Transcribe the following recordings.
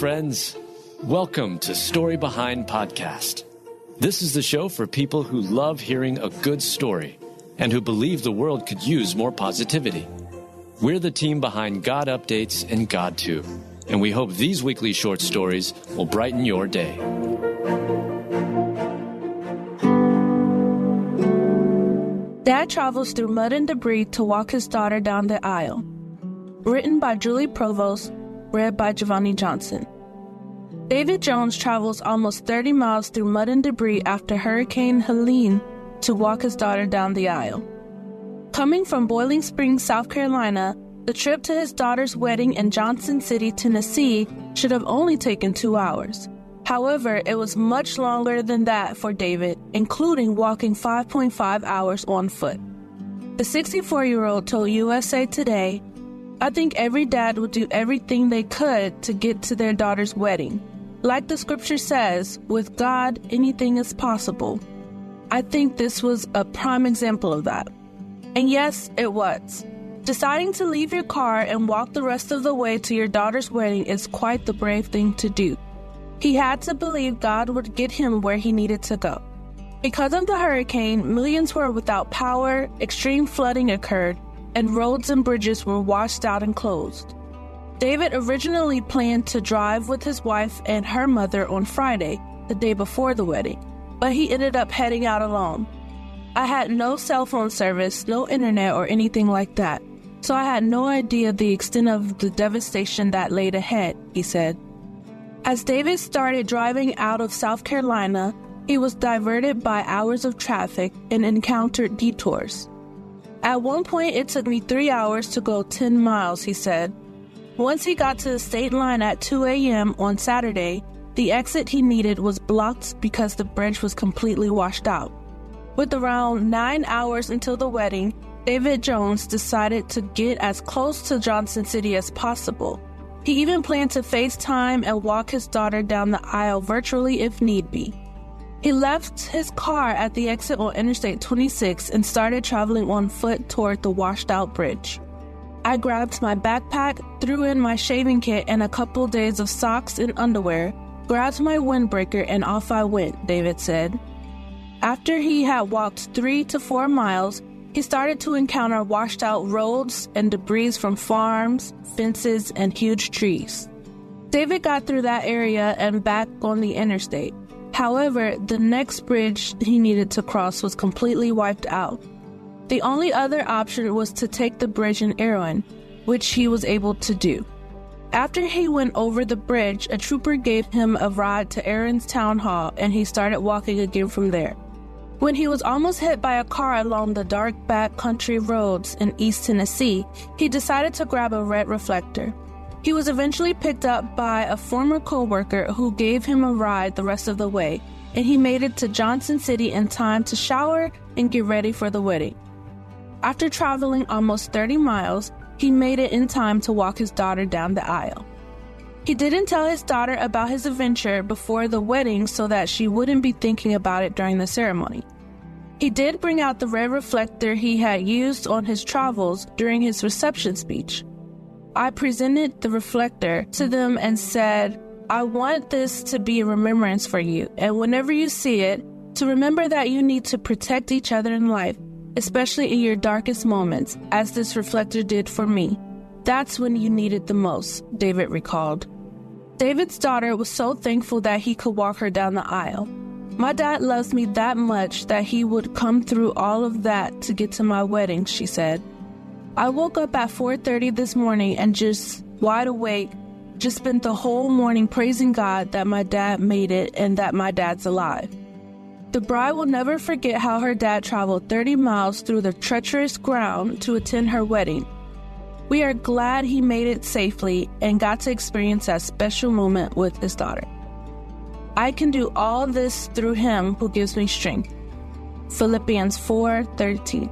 friends. Welcome to Story Behind Podcast. This is the show for people who love hearing a good story and who believe the world could use more positivity. We're the team behind GodUpdates and GodTube, and we hope these weekly short stories will brighten your day. Dad travels through mud and debris to walk his daughter down the aisle. Written by Julie Provost, read by Giovanni Johnson. David Jones travels almost 30 miles through mud and debris after Hurricane Helene to walk his daughter down the aisle. Coming from Boiling Springs, South Carolina, the trip to his daughter's wedding in Johnson City, Tennessee should have only taken 2 hours. However, it was much longer than that for David, including walking 5.5 hours on foot. The 64-year-old told USA Today, "I think every dad would do everything they could to get to their daughter's wedding. Like the scripture says, with God, anything is possible." I think this was a prime example of that. And yes, it was. Deciding to leave your car and walk the rest of the way to your daughter's wedding is quite the brave thing to do. He had to believe God would get him where he needed to go. Because of the hurricane, millions were without power, extreme flooding occurred, and roads and bridges were washed out and closed. David originally planned to drive with his wife and her mother on Friday, the day before the wedding, but he ended up heading out alone. "I had no cell phone service, no internet or anything like that, so I had no idea the extent of the devastation that laid ahead," he said. As David started driving out of South Carolina, he was diverted by hours of traffic and encountered detours. "At one point, it took me 3 hours to go 10 miles, he said. Once he got to the state line at 2 a.m. on Saturday, the exit he needed was blocked because the bridge was completely washed out. With around 9 hours until the wedding, David Jones decided to get as close to Johnson City as possible. He even planned to FaceTime and walk his daughter down the aisle virtually if need be. He left his car at the exit on Interstate 26 and started traveling on foot toward the washed-out bridge. "I grabbed my backpack, threw in my shaving kit and a couple days of socks and underwear, grabbed my windbreaker, and off I went," David said. After he had walked 3 to 4 miles, he started to encounter washed-out roads and debris from farms, fences, and huge trees. David got through that area and back on the interstate. However, the next bridge he needed to cross was completely wiped out. The only other option was to take the bridge in Erwin, which he was able to do. After he went over the bridge, a trooper gave him a ride to Erin's town hall, and he started walking again from there. When he was almost hit by a car along the dark back country roads in East Tennessee, he decided to grab a red reflector. He was eventually picked up by a former co-worker who gave him a ride the rest of the way, and he made it to Johnson City in time to shower and get ready for the wedding. After traveling almost 30 miles, he made it in time to walk his daughter down the aisle. He didn't tell his daughter about his adventure before the wedding so that she wouldn't be thinking about it during the ceremony. He did bring out the red reflector he had used on his travels during his reception speech. "I presented the reflector to them and said, I want this to be a remembrance for you, and whenever you see it, to remember that you need to protect each other in life, especially in your darkest moments, as this reflector did for me. That's when you need it the most," David recalled. David's daughter was so thankful that he could walk her down the aisle. "My dad loves me that much that he would come through all of that to get to my wedding," she said. "I woke up at 4:30 this morning and just wide awake, just spent the whole morning praising God that my dad made it and that my dad's alive." The bride will never forget how her dad traveled 30 miles through the treacherous ground to attend her wedding. "We are glad he made it safely and got to experience that special moment with his daughter. I can do all this through him who gives me strength." Philippians 4:13.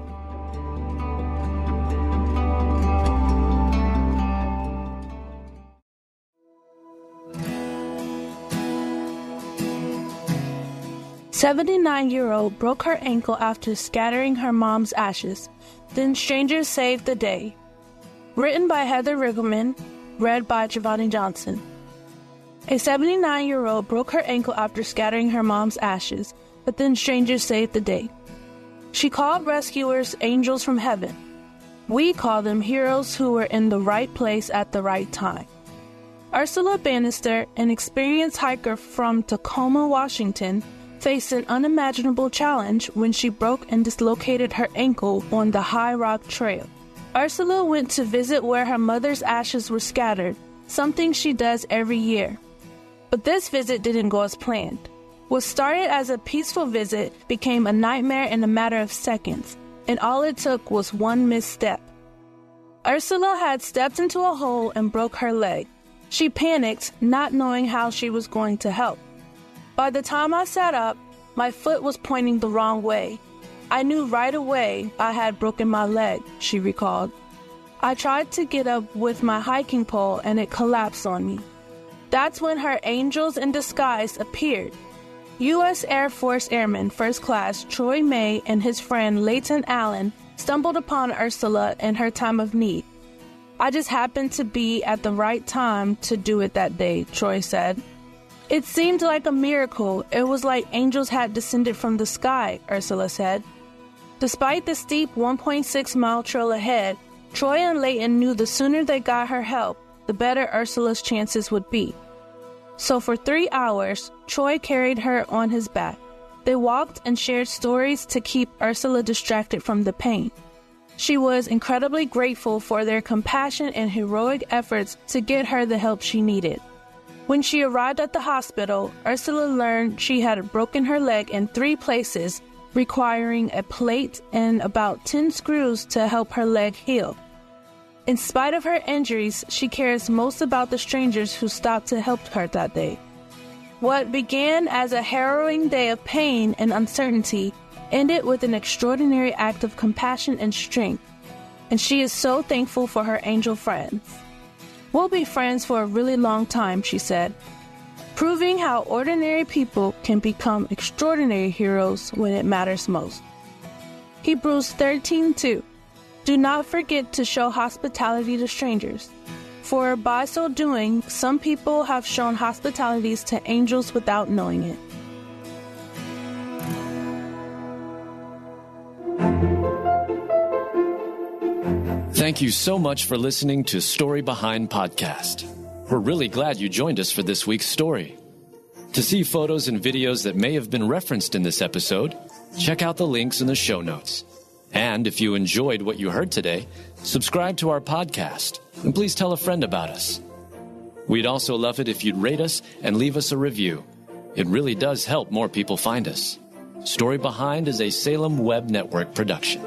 A 79-year-old broke her ankle after scattering her mom's ashes. Then strangers saved the day. Written by Heather Riggleman, read by Giovanni Johnson. A 79-year-old broke her ankle after scattering her mom's ashes, but then strangers saved the day. She called rescuers angels from heaven. We call them heroes who were in the right place at the right time. Ursula Bannister, an experienced hiker from Tacoma, Washington, faced an unimaginable challenge when she broke and dislocated her ankle on the High Rock Trail. Ursula went to visit where her mother's ashes were scattered, something she does every year. But this visit didn't go as planned. What started as a peaceful visit became a nightmare in a matter of seconds, and all it took was one misstep. Ursula had stepped into a hole and broke her leg. She panicked, not knowing how she was going to help. By the time I sat up, my foot was pointing the wrong way. I knew right away I had broken my leg, she recalled. I tried to get up with my hiking pole and it collapsed on me. That's when her angels in disguise appeared. U.S. Air Force Airman First Class Troy May and his friend Leighton Allen stumbled upon Ursula in her time of need. I just happened to be at the right time to do it that day, Troy said. It seemed like a miracle. It was like angels had descended from the sky, Ursula said. Despite the steep 1.6-mile trail ahead, Troy and Leighton knew the sooner they got her help, the better Ursula's chances would be. So for 3 hours, Troy carried her on his back. They walked and shared stories to keep Ursula distracted from the pain. She was incredibly grateful for their compassion and heroic efforts to get her the help she needed. When she arrived at the hospital, Ursula learned she had broken her leg in 3 places, requiring a plate and about 10 screws to help her leg heal. In spite of her injuries, she cares most about the strangers who stopped to help her that day. What began as a harrowing day of pain and uncertainty ended with an extraordinary act of compassion and strength, and she is so thankful for her angel friends. We'll be friends for a really long time, she said, proving how ordinary people can become extraordinary heroes when it matters most. Hebrews 13:2. Do not forget to show hospitality to strangers, for by so doing, some people have shown hospitality to angels without knowing it. Thank you so much for listening to Story Behind Podcast. We're really glad you joined us for this week's story. To see photos and videos that may have been referenced in this episode, check out the links in the show notes. And if you enjoyed what you heard today, subscribe to our podcast, and please tell a friend about us. We'd also love it if you'd rate us and leave us a review. It really does help more people find us. Story Behind is a Salem Web Network production.